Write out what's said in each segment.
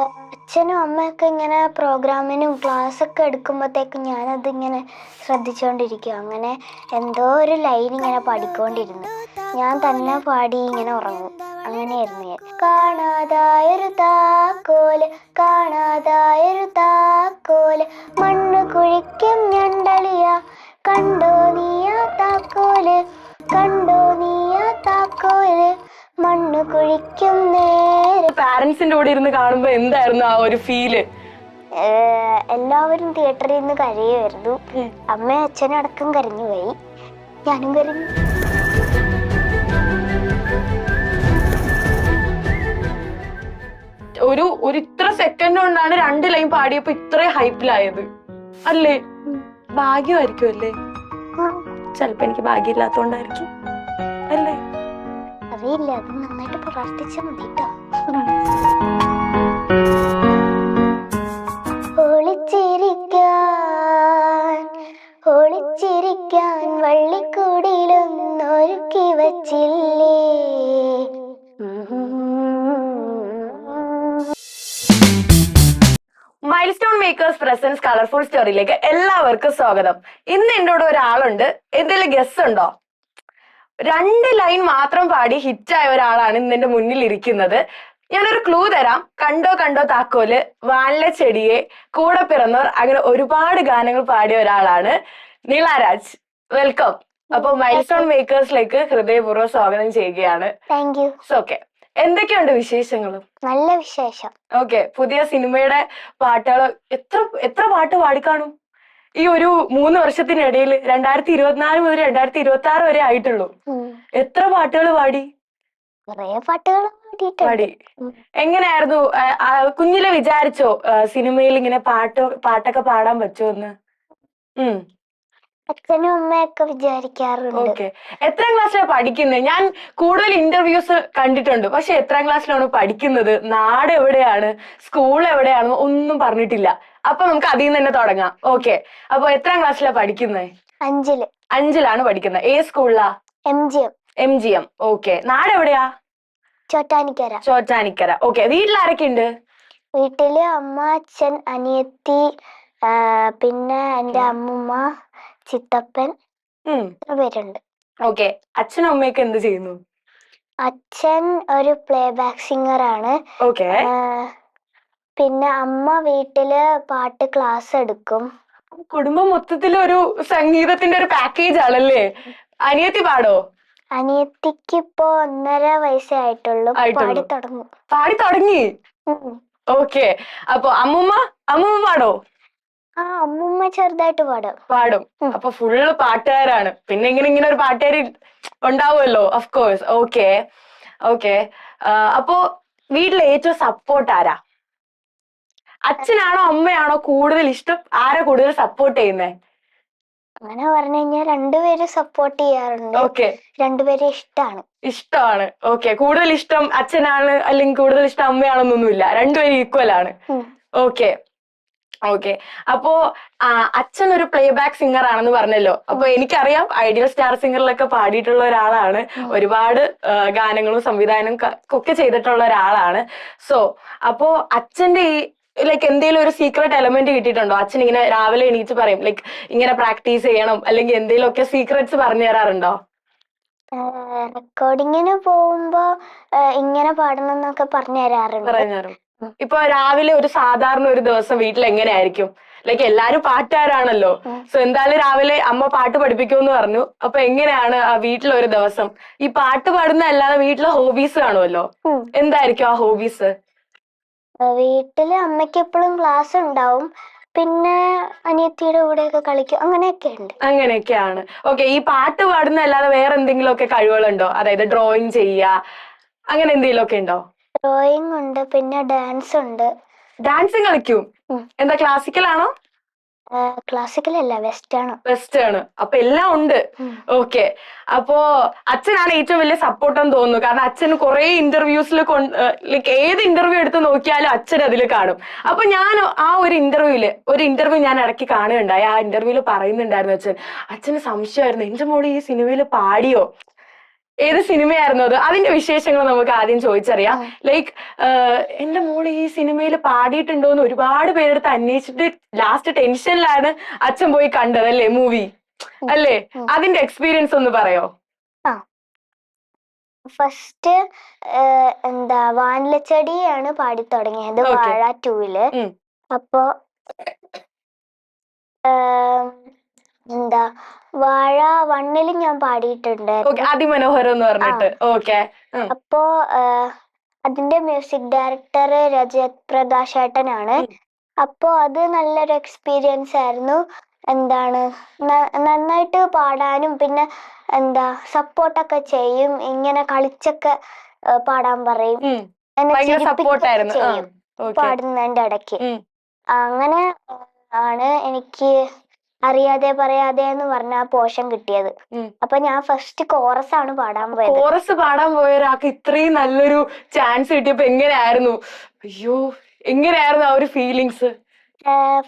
അച്ഛനും അമ്മയൊക്കെ ഇങ്ങനെ പ്രോഗ്രാമിനും ക്ലാസ്സൊക്കെ എടുക്കുമ്പോഴത്തേക്കും ഞാനതിങ്ങനെ ശ്രദ്ധിച്ചുകൊണ്ടിരിക്കും. അങ്ങനെ എന്തോ ഒരു ലൈൻ ഇങ്ങനെ പാടിക്കൊണ്ടിരുന്നു. ഞാൻ തന്നെ പാടി ഇങ്ങനെ ഉറങ്ങും. അങ്ങനെയായിരുന്നു ഞാൻ. കാണാതായൊരു താക്കോല്, കാണാതായൊരു താക്കോല്, മണ്ണ് കുഴിക്കും ഞണ്ടളിയ, കണ്ടോ നീയാ താക്കോല്, കണ്ടോ നീയാ താക്കോല്, മണ്ണ് കുഴിക്കും നേരെ. പാരന്റ്സിന്റെ കൂടെ ഇരുന്ന് കാണുമ്പോ എന്തായിരുന്നു ആ ഒരു ഫീല്? എല്ലാവരും തിയേറ്ററിൽ നിന്ന് കരയുമായിരുന്നു. അമ്മയും അച്ഛനും അടക്കം കരഞ്ഞുപോയി. ഞാനും കരഞ്ഞു. ഒരു ഇത്ര സെക്കൻഡ് കൊണ്ടാണ് 2 ലൈൻ പാടിയപ്പോ ഇത്ര ഹൈപ്പിലായത് അല്ലേ? ഭാഗ്യമായിരിക്കും അല്ലേ? ചിലപ്പോ എനിക്ക് ഭാഗ്യമില്ലാത്തോണ്ടായിരിക്കും അല്ലേ? അറിയില്ല, അത് നന്നായിട്ട് പ്രാർത്ഥിച്ചാൽ മതി കേട്ടോ. ഒളിച്ചിരിക്കാൻ വള്ളിക്കൂടിലൊന്നൊരുക്കി വച്ചില്ലേ. Milestone makers presents colourful സ്റ്റോറിയിലേക്ക് എല്ലാവർക്കും സ്വാഗതം. ഇന്ന് എൻ്റെ കൂടെ ഒരാളുണ്ട്. എന്തെങ്കിലും ഗസ് ഉണ്ടോ? 2 ലൈൻ മാത്രം പാടി ഹിറ്റായ ഒരാളാണ് ഇന്ന് എന്റെ മുന്നിൽ ഇരിക്കുന്നത്. ഞാനൊരു ക്ലൂ തരാം. കണ്ടോ കണ്ടോ താക്കോല്, വാനില ചെടിയെ, കൂടെ പിറന്നവർ, അങ്ങനെ ഒരുപാട് ഗാനങ്ങൾ പാടിയ ഒരാളാണ് നീളാരാജ്. വെൽക്കം. അപ്പൊ മൈൽ സ്റ്റോൺ മേക്കേഴ്സിലേക്ക് ഹൃദയപൂർവ്വം സ്വാഗതം ചെയ്യുകയാണ്. Thank you. ഓക്കെ, എന്തൊക്കെയുണ്ട് വിശേഷങ്ങളും? നല്ല വിശേഷം. ഓക്കെ, പുതിയ സിനിമയുടെ പാട്ടുകൾ എത്ര പാട്ട് പാടിക്കാണും ഈ ഒരു 3 വർഷത്തിനിടയിൽ? 2024 മുതൽ 2026 വരെ ആയിട്ടുള്ളൂ. എത്ര പാട്ടുകൾ പാടി? കുറേ പാട്ടുകൾ പാടി. എങ്ങനെയായിരുന്നു? കുഞ്ഞിലെ വിചാരിച്ചോ സിനിമയിൽ ഇങ്ങനെ പാട്ടൊക്കെ പാടാൻ പറ്റുമെന്ന്? അച്ഛനും അമ്മയൊക്കെ വിചാരിക്കാറുണ്ട്. ഓക്കെ, എത്രാം ക്ലാസ്സിലാണ് പഠിക്കുന്നത്? ഞാൻ കൂടുതൽ ഇന്റർവ്യൂസ് കണ്ടിട്ടുണ്ട്, പക്ഷെ എത്രാം ക്ലാസ്സിലാണ് പഠിക്കുന്നത്, നാട് എവിടെയാണ്, സ്കൂൾ എവിടെയാണ് ഒന്നും പറഞ്ഞിട്ടില്ല. അപ്പൊ നമുക്ക് അതിൽ നിന്ന് തന്നെ തുടങ്ങാം. ഓക്കെ, അപ്പൊ എത്രാം ക്ലാസ്സിലാണ് പഠിക്കുന്നത്? 5ലാണ് പഠിക്കുന്നത്. ഏത് സ്കൂളിലാ? MGM. ഓക്കെ, നാട് എവിടെയാ? ചോറ്റാനിക്കര. ഓക്കെ, വീട്ടിലാരൊക്കെ ഉണ്ട്? വീട്ടില് അമ്മ, അച്ഛൻ, അനിയത്തി, പിന്നെ എന്റെ അമ്മൂമ്മ, ചിത്തപ്പൻ, പേരുണ്ട്. ഓക്കെ, അച്ഛനും അമ്മയൊക്കെ എന്ത് ചെയ്യുന്നു? അച്ഛൻ ഒരു പ്ലേ ബാക്ക് സിംഗർ ആണ്. ഓക്കെ, പിന്നെ അമ്മ വീട്ടില് പാട്ട് ക്ലാസ് എടുക്കും. കുടുംബം മൊത്തത്തിൽ ഒരു സംഗീതത്തിന്റെ ഒരു പാക്കേജ് ആണല്ലേ. അനിയത്തി പാടോ? അനിയത്തിക്ക് ഇപ്പൊ 1.5 വയസ്സേ ആയിട്ടുള്ളൂ. പാടി തുടങ്ങി. ഓക്കെ, അപ്പൊ അമ്മൂമ്മ പാടോ? അമ്മൂമ്മ ചെറുതായിട്ട് പാടും. അപ്പൊ ഫുള്ള് പാട്ടുകാരാണ്. പിന്നെ ഇങ്ങനെ ഒരു പാട്ടുകാരി ഉണ്ടാവുമല്ലോ, ഓഫ് കോഴ്സ്. ഓക്കെ. അപ്പോ വീട്ടിലെ ഏറ്റവും സപ്പോർട്ട് ആരാ? അച്ഛനാണോ അമ്മയാണോ കൂടുതൽ ഇഷ്ടം? ആരാ കൂടുതൽ സപ്പോർട്ട് ചെയ്യുന്നേ? അങ്ങനെ പറഞ്ഞു കഴിഞ്ഞാൽ രണ്ടുപേരും സപ്പോർട്ട് ചെയ്യാറുണ്ട്. ഓക്കെ, രണ്ടുപേരും ഇഷ്ടമാണ്. ഓക്കെ, കൂടുതൽ ഇഷ്ടം അച്ഛനാണ് അല്ലെങ്കിൽ കൂടുതൽ ഇഷ്ടം അമ്മയാണെന്നൊന്നുമില്ല, രണ്ടുപേരും ഈക്വൽ ആണ്. ഓക്കെ, അപ്പോ അച്ഛൻ ഒരു പ്ലേ ബാക്ക് സിംഗർ ആണെന്ന് പറഞ്ഞല്ലോ. അപ്പൊ എനിക്കറിയാം, ഐഡിയൽ സ്റ്റാർ സിംഗറിലൊക്കെ പാടിയിട്ടുള്ള ഒരാളാണ്. ഒരുപാട് ഗാനങ്ങളും സംവിധാനവും ഒക്കെ ചെയ്തിട്ടുള്ള ഒരാളാണ്. അപ്പോ അച്ഛന്റെ ഈ എന്തെങ്കിലും ഒരു സീക്രട്ട് എലമെന്റ് കിട്ടിയിട്ടുണ്ടോ? അച്ഛൻ ഇങ്ങനെ രാവിലെ എണീറ്റ് പറയും ഇങ്ങനെ പ്രാക്ടീസ് ചെയ്യണം, അല്ലെങ്കിൽ എന്തെങ്കിലും ഒക്കെ സീക്രട്സ് പറഞ്ഞു തരാറുണ്ടോ? റെക്കോർഡിങ്ങിന് പോകുമ്പോ ഇങ്ങനെ പാടണം എന്നൊക്കെ പറഞ്ഞു തരാറുണ്ട്. ഇപ്പൊ രാവിലെ ഒരു സാധാരണ ഒരു ദിവസം വീട്ടിൽ എങ്ങനെയായിരിക്കും? എല്ലാരും പാട്ടുകാരാണല്ലോ. എന്തായാലും രാവിലെ അമ്മ പാട്ട് പഠിപ്പിക്കുമെന്ന് പറഞ്ഞു. അപ്പൊ എങ്ങനെയാണ് ആ വീട്ടിലൊരു ദിവസം? ഈ പാട്ട് പാടുന്ന അല്ലാതെ വീട്ടിലെ ഹോബീസ് കാണുമല്ലോ, എന്തായിരിക്കും ആ ഹോബീസ്? വീട്ടില് അമ്മയ്ക്ക് എപ്പോഴും ക്ലാസ് ഉണ്ടാവും. പിന്നെ അനിയത്തിയുടെ കൂടെയൊക്കെ കളിക്കും. അങ്ങനെയൊക്കെയാണ്. ഓക്കെ, ഈ പാട്ട് പാടുന്ന അല്ലാതെ വേറെ എന്തെങ്കിലും ഒക്കെ കഴിവുകളുണ്ടോ? അതായത് ഡ്രോയിങ് ചെയ്യുക, അങ്ങനെ എന്തെങ്കിലും ഒക്കെ ഉണ്ടോ? ഡ്രോയിങ് ഉണ്ട്, പിന്നെ ഡാൻസ് ഉണ്ട്. ഡാൻസും കളിക്കും? എന്താ, ക്ലാസിക്കൽ ആണോ? ക്ലാസിക്കൽ അല്ല, വെസ്റ്റേൺ. അപ്പൊ എല്ലാം ഉണ്ട്. ഓക്കെ, അപ്പോ അച്ഛനാണ് ഏറ്റവും വലിയ സപ്പോർട്ട് എന്ന് തോന്നുന്നു. കാരണം അച്ഛന് കുറെ ഇന്റർവ്യൂസിൽ ഏത് ഇന്റർവ്യൂ എടുത്ത് നോക്കിയാലും അച്ഛൻ അതിൽ കാണും. അപ്പൊ ഞാൻ ആ ഒരു ഇന്റർവ്യൂ ഞാൻ ഇടയ്ക്ക് കാണുകയുണ്ടായി. ആ ഇന്റർവ്യൂല് പറയുന്നുണ്ടായിരുന്നു അച്ഛന് സംശയമായിരുന്നു, എന്റെ മോള് ഈ സിനിമയിൽ പാടിയോ? ഏത് സിനിമയായിരുന്നു അത്? അതിന്റെ വിശേഷങ്ങൾ നമുക്ക് ആദ്യം ചോദിച്ചറിയാം. ലൈക്ക് എന്റെ മോള് ഈ സിനിമയിൽ പാടിയിട്ടുണ്ടോ എന്ന് ഒരുപാട് പേരെടുത്ത് അന്വേഷിച്ചിട്ട് ലാസ്റ്റ് ടെൻഷനിലാണ് അച്ഛൻ പോയി കണ്ടത് അല്ലേ മൂവി അല്ലേ? അതിന്റെ എക്സ്പീരിയൻസ് ഒന്ന് പറയോ? ഫസ്റ്റ് എന്താ വാനിലച്ചെടിയാണ് പാടി തുടങ്ങിയത് വാഴ 2-ല്. അപ്പോ എന്താ വാഴ 1-ല് ഞാൻ പാടിയിട്ടുണ്ടായിരുന്നു. അതിമനോഹരം എന്ന് പറഞ്ഞിട്ട്. ഓക്കെ. അപ്പോ അതിന്റെ മ്യൂസിക് ഡയറക്ടർ രജത് പ്രകാശ് ഏട്ടനാണ്. അപ്പോ അത് നല്ലൊരു എക്സ്പീരിയൻസ് ആയിരുന്നു. എന്താണ് നന്നായിട്ട് പാടാനും പിന്നെ എന്താ സപ്പോർട്ടൊക്കെ ചെയ്യും, ഇങ്ങനെ കളിച്ചൊക്കെ പാടാൻ പറയും, എന്നെ ചിരിപ്പിക്കുകയൊക്കെ ചെയ്യും പാടുന്നതിന്റെ ഇടയ്ക്ക്. അങ്ങനെ ആണ് എനിക്ക് അറിയാതെ പറയാതെ എന്ന് പറഞ്ഞ ആ പോർഷൻ കിട്ടിയത്. അപ്പൊ ഞാൻ ഫസ്റ്റ് കോറസ് ആണ് പാടാൻ പോയത്. കോറസ് പാടാൻ പോയ ഒരാൾക്ക് ഇത്രയും നല്ലൊരു ചാൻസ് കിട്ടിയപ്പോ എങ്ങനെയായിരുന്നു? അയ്യോ, എങ്ങനെയായിരുന്നു ആ ഒരു ഫീലിങ്സ്?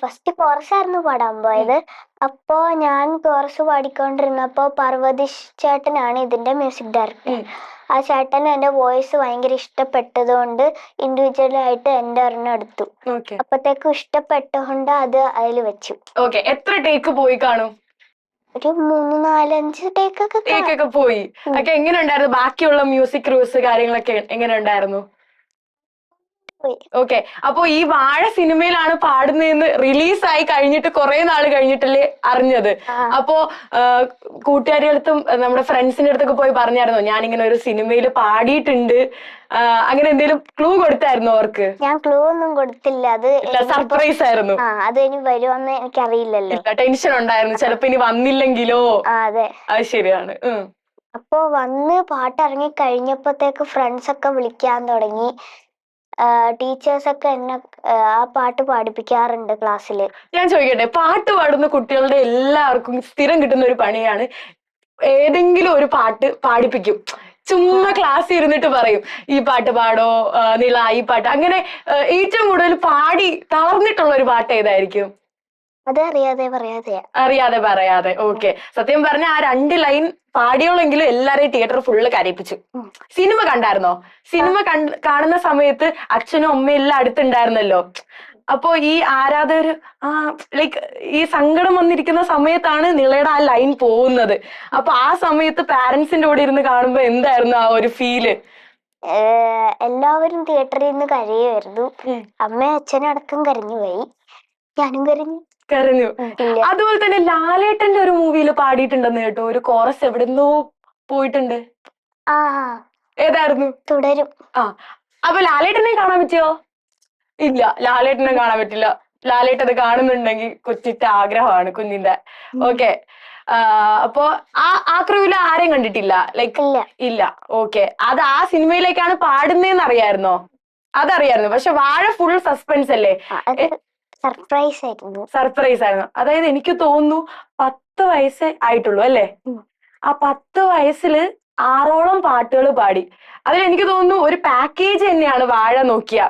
ഫസ്റ്റ് കോറസ് ആയിരുന്നു പാടാൻ പോയത്. അപ്പോ ഞാൻ കോറസ് പാടിക്കൊണ്ടിരുന്നപ്പോ പർവതീഷ് ചേട്ടനാണ് ഇതിന്റെ മ്യൂസിക് ഡയറക്ടർ. ആ ചേട്ടന് എന്റെ വോയിസ് ഭയങ്കര ഇഷ്ടപ്പെട്ടതുകൊണ്ട് ഇൻഡിവിജ്വലായിട്ട് എന്റെ ഒരെണ്ണം എടുത്തു. അപ്പത്തേക്കും ഇഷ്ടപ്പെട്ടുകൊണ്ട് അത് അതിൽ വെച്ചു. എത്ര ടേക്ക് പോയി കാണും? ഒരു 3-4-5 ടേക്കൊക്കെ പോയി. എങ്ങനെ ഉണ്ടായിരുന്നു? ബാക്കിയുള്ള മ്യൂസിക് ക്രൂസ് കാര്യങ്ങളൊക്കെ എങ്ങനെ ഉണ്ടായിരുന്നു? ഓക്കെ. അപ്പൊ ഈ വാഴ സിനിമയിലാണ് പാടുന്നതെന്ന് റിലീസായി കഴിഞ്ഞിട്ട് കുറെ നാൾ കഴിഞ്ഞിട്ടല്ലേ അറിഞ്ഞത്? അപ്പോ കൂട്ടുകാരുടെ അടുത്തും നമ്മുടെ ഫ്രണ്ട്സിന്റെ അടുത്തൊക്കെ പോയി പറഞ്ഞായിരുന്നോ ഞാനിങ്ങനെ ഒരു സിനിമയിൽ പാടിയിട്ടുണ്ട്, അങ്ങനെ എന്തെങ്കിലും ക്ലൂ കൊടുത്തായിരുന്നോ അവർക്ക്? ഞാൻ ക്ലൂ ഒന്നും കൊടുത്തില്ല. അത് സർപ്രൈസ് ആയിരുന്നു. അത് ഇനി വരുമെന്ന് എനിക്കറിയില്ലല്ലോ. ടെൻഷൻ ഉണ്ടായിരുന്നു ചിലപ്പോ ഇനി വന്നില്ലെങ്കിലോ. അതെ, അത് ശരിയാണ്. അപ്പൊ വന്ന് പാട്ട് ഇറങ്ങി കഴിഞ്ഞപ്പോഴത്തേക്ക് ഫ്രണ്ട്സ് ഒക്കെ വിളിക്കാൻ തുടങ്ങി. ടീച്ചേഴ്സ് ഒക്കെ എന്നെ ആ പാട്ട് പാടിപ്പിക്കാറുണ്ട് ക്ലാസ്സിൽ. ഞാൻ ചോദിക്കട്ടെ, പാട്ട് പാടുന്ന കുട്ടികളുടെ എല്ലാവർക്കും സ്ഥിരം കിട്ടുന്ന ഒരു പണിയാണ് ഏതെങ്കിലും ഒരു പാട്ട് പാടിപ്പിക്കും. ചുമ്മാ ക്ലാസ് ഇരുന്നിട്ട് പറയും ഈ പാട്ട് പാടോ നിള ഈ പാട്ട്. അങ്ങനെ ഏറ്റവും കൂടുതൽ പാടി തളർന്നിട്ടുള്ള ഒരു പാട്ട് ഏതായിരിക്കും? അത് അറിയാതെ പറയാതെ. ഓക്കെ. സത്യം പറഞ്ഞ ആ 2 ലൈൻ പാടിയോളെങ്കിലും എല്ലാരെയും തിയേറ്റർ ഫുള്ള് കരയിപ്പിച്ചു. സിനിമ കണ്ടായിരുന്നോ? സിനിമ കാണുന്ന സമയത്ത് അച്ഛനും അമ്മയും എല്ലാം അടുത്തുണ്ടായിരുന്നല്ലോ. അപ്പോ ഈ ആരാധകര് ലൈക്ക് ഈ സങ്കടം വന്നിരിക്കുന്ന സമയത്താണ് നിളയുടെ ആ ലൈൻ പോകുന്നത്. അപ്പൊ ആ സമയത്ത് പാരന്റ്സിന്റെ കൂടെ ഇരുന്ന് കാണുമ്പോ എന്തായിരുന്നു ആ ഒരു ഫീല്? എല്ലാവരും തിയേറ്ററിൽ നിന്ന് കരയുമായിരുന്നു. അമ്മയും അച്ഛനും അടക്കം കരഞ്ഞു പോയി, ഞാനും കരഞ്ഞു. അതുപോലെ തന്നെ ലാലേട്ടന്റെ ഒരു മൂവിയിൽ പാടിയിട്ടുണ്ടെന്ന് കേട്ടോ, ഒരു കോറസ് എവിടെന്നോ പോയിട്ടുണ്ട്. ഏതായിരുന്നു? തുടരും. അപ്പൊ ലാലേട്ടനെ കാണാൻ പറ്റിയോ? ഇല്ല, ലാലേട്ടനെ കാണാൻ പറ്റില്ല. ലാലേട്ടത് കാണുന്നുണ്ടെങ്കിൽ കൊച്ചിന്റെ ആഗ്രഹമാണ് കുഞ്ഞിന്റെ. ഓക്കെ. അപ്പൊ ആ ക്രൂവില് ആരെയും കണ്ടിട്ടില്ല? ലൈക്ക് ഇല്ല. ഓക്കെ. അത് ആ സിനിമയിലേക്കാണ് പാടുന്നതെന്ന് അറിയായിരുന്നോ? അതറിയായിരുന്നു. പക്ഷെ വാഴ ഫുൾ സസ്പെൻസ് അല്ലേ? സർപ്രൈസ് ആയിരുന്നു. അതായത് എനിക്ക് തോന്നുന്നു 10 വയസ്സേ ആയിട്ടുള്ളൂ അല്ലേ? ആ 10 വയസ്സില് 6ഓളം പാട്ടുകൾ പാടി. അതിൽ എനിക്ക് തോന്നുന്നു ഒരു പാക്കേജ് തന്നെയാണ് വാഴ നോക്കിയ.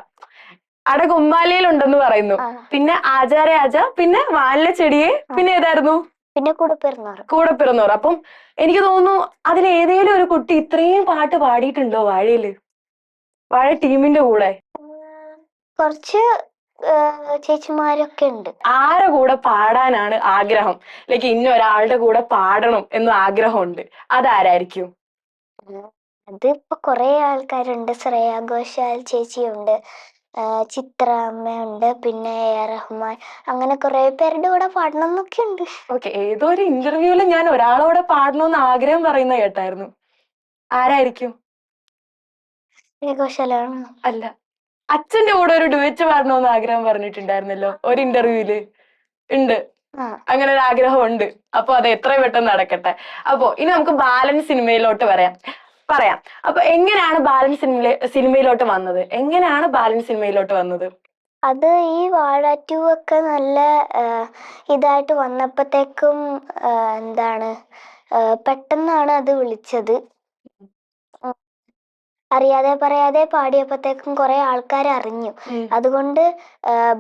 അടകുമ്മാലയിലുണ്ടെന്ന് പറയുന്നു, പിന്നെ ആചാര ആച, പിന്നെ വാനിലച്ചെടിയെ, പിന്നെ ഏതായിരുന്നു? പിന്നെ കൂടെ പിറന്നോർ. അപ്പം എനിക്ക് തോന്നുന്നു അതിൽ ഏതെങ്കിലും ഒരു കുട്ടി ഇത്രയും പാട്ട് പാടിയിട്ടുണ്ടോ വാഴയില്? വാഴ ടീമിന്റെ കൂടെ കുറച്ച് ചേച്ചിമാരൊക്കെ ഉണ്ട്. ആരെ കൂടെ പാടാനാണ് ആഗ്രഹം? ലൈക്ക് ഇന്ന ഒരാളുടെ കൂടെ പാടണം എന്ന് ആഗ്രഹമുണ്ട്, അതാരായിരിക്കും? അതിപ്പോ കൊറേ ആൾക്കാരുണ്ട്. ശ്രേയ ഘോഷാൽ ചേച്ചിയുണ്ട്, ചിത്ര അമ്മയുണ്ട്, പിന്നെ റഹ്മാൻ, അങ്ങനെ കുറെ പേരുടെ കൂടെ പാടണം എന്നൊക്കെ ഉണ്ട്. ഓക്കെ. ഏതോ ഒരു ഇന്റർവ്യൂല് ഞാൻ ഒരാളോടെ പാടണമെന്ന് ആഗ്രഹം പറയുന്ന കേട്ടായിരുന്നു. ആരായിരിക്കും? ശ്രേയ ഘോഷാലാണ്. അല്ല, അച്ഛന്റെ കൂടെ ഒരു ഡുവറ്റ് പാടണമെന്ന് ആഗ്രഹം പറഞ്ഞിട്ടുണ്ടായിരുന്നല്ലോ ഒരു ഇന്റർവ്യൂല്. ഉണ്ട്, അങ്ങനെ ഒരു ആഗ്രഹം ഉണ്ട്. അപ്പൊ അത് എത്രയും പെട്ടെന്ന് നടക്കട്ടെ. അപ്പൊ ഇനി നമുക്ക് ബാലൻ സിനിമയിലോട്ട് പറയാം. അപ്പൊ എങ്ങനെയാണ് ബാലൻ സിനിമയിലോട്ട് വന്നത്? അത് ഈ വാഴ 2 ഒക്കെ നല്ല ഇതായിട്ട് വന്നപ്പോഴത്തേക്കും എന്താണ് പെട്ടെന്നാണ് അത് വിളിച്ചത്. അറിയാതെ പറയാതെ പാടിയപ്പോഴത്തേക്കും കുറെ ആൾക്കാർ അറിഞ്ഞു. അതുകൊണ്ട്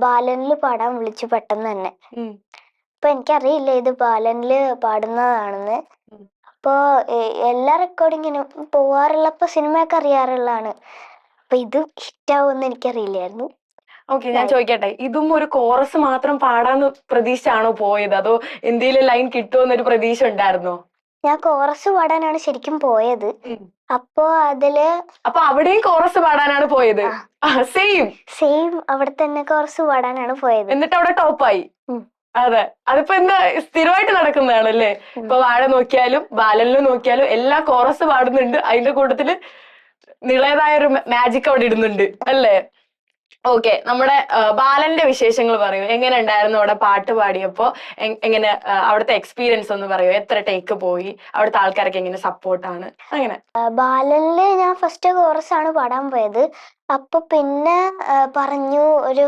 ബാലനിൽ പാടാൻ വിളിച്ചു പെട്ടെന്ന് തന്നെ. അപ്പൊ എനിക്കറിയില്ല ഇത് ബാലനില് പാടുന്നതാണെന്ന്. അപ്പോ എല്ലാ റെക്കോർഡിങ്ങിനും പോവാറുള്ളപ്പോ സിനിമയൊക്കെ അറിയാറുള്ളതാണ്. അപ്പൊ ഇത് ഹിറ്റാവുമെന്ന് എനിക്കറിയില്ലായിരുന്നു. ഓക്കെ, ഞാൻ ചോദിക്കട്ടെ, ഇതും ഒരു കോറസ് മാത്രം പാടാന്ന് പ്രതീക്ഷിച്ചാണോ പോയത്, അതോ എന്തെങ്കിലും ലൈൻ കിട്ടുമെന്നൊരു പ്രതീക്ഷ ഉണ്ടായിരുന്നോ? ഞാൻ കോറസ് പാടാനാണ് ശരിക്കും പോയത്. അപ്പോ അപ്പൊ അവിടെയും കോറസ് പാടാനാണ് പോയത്? സെയിം അവിടെ തന്നെ കോറസ് പാടാനാണ് പോയത്. എന്നിട്ട് അവിടെ ടോപ്പായി. അതെ, അതിപ്പോ എന്താ സ്ഥിരമായിട്ട് നടക്കുന്നതാണല്ലേ? ഇപ്പൊ വാഴ നോക്കിയാലും ബാലനിലും നോക്കിയാലും എല്ലാ കോറസ് പാടുന്നുണ്ട്, അതിന്റെ കൂട്ടത്തില് നിളയതായ ഒരു മാജിക് അവിടെ ഇടുന്നുണ്ട് അല്ലേ? ഓക്കെ, നമ്മുടെ ബാലന്റെ വിശേഷങ്ങൾ പറയൂ. എങ്ങനെ ഉണ്ടായിരുന്നു അവിടെ പാട്ട് പാടിയപ്പോ? എങ്ങനെ അവിടുത്തെ എക്സ്പീരിയൻസ് ഒന്ന് പറയൂ. എത്ര ടേക്ക് പോയി? അവിടുത്തെ ആൾക്കാരൊക്കെ എങ്ങനെ സപ്പോർട്ടാണ്? അങ്ങനെ. ബാലനില് ഞാൻ ഫസ്റ്റ് കോറസ് ആണ് പാടാൻ പോയത്. അപ്പൊ പിന്നെ പറഞ്ഞു ഒരു